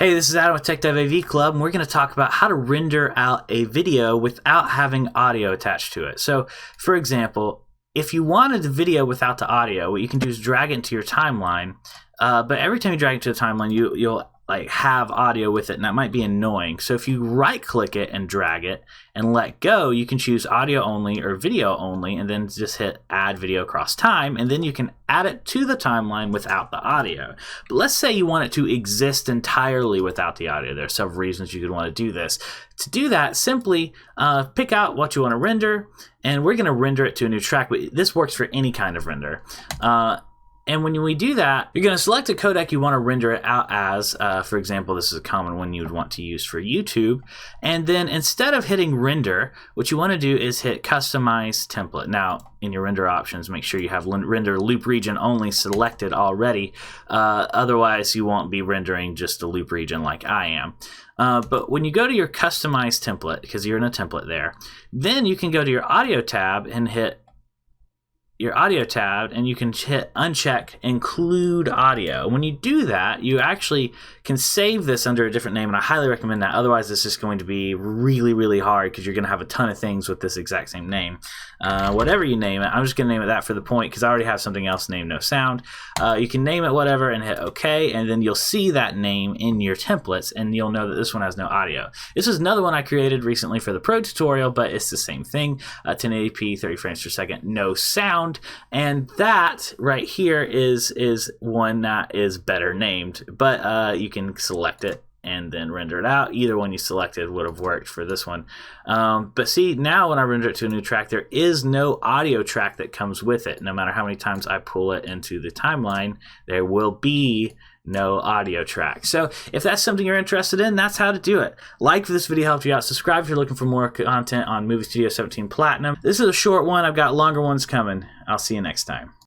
Hey, this is Adam with TechDevAV Club, and we're going to talk about how to render out a video without having audio attached to it. So, for example, if you wanted the video without the audio, what you can do is drag it into your timeline. But every time you drag it to the timeline, you'll have audio with it, and that might be annoying. So if you right-click it and drag it and let go, you can choose audio only or video only, and then just hit add video across time, and then you can add it to the timeline without the audio. But let's say you want it to exist entirely without the audio. There are several reasons you could want to do this. To do that, simply pick out what you want to render, and we're going to render it to a new track. But this works for any kind of render. And when we do that, you're going to select a codec you want to render it out as. For example, this is a common one you would want to use for YouTube. And then instead of hitting render, what you want to do is hit customize template. Now, in your render options, make sure you have render loop region only selected already. Otherwise, you won't be rendering just a loop region like I am. But when you go to your customize template, because you're in a template there, then you can go to your audio tab and hit your audio tab, and you can hit uncheck include audio. When you do that, you actually can save this under a different name, and I highly recommend that. Otherwise, it's just going to be really, really hard because you're going to have a ton of things with this exact same name. Whatever you name it, I'm just going to name it that for the point because I already have something else named no sound. You can name it whatever and hit OK, and then you'll see that name in your templates, and you'll know that this one has no audio. This is another one I created recently for the Pro tutorial, but it's the same thing. 1080p, 30 frames per second, no sound. And that right here is one that is better named, but you can select it and then render it out. Either one you selected would have worked for this one. But see, now when I render it to a new track, there is no audio track that comes with it. No matter how many times I pull it into the timeline, there will be no audio track. So if that's something you're interested in, that's how to do it. Like if this video helped you out. Subscribe if you're looking for more content on Movie Studio 17 Platinum. This is a short one. I've got longer ones coming. I'll see you next time.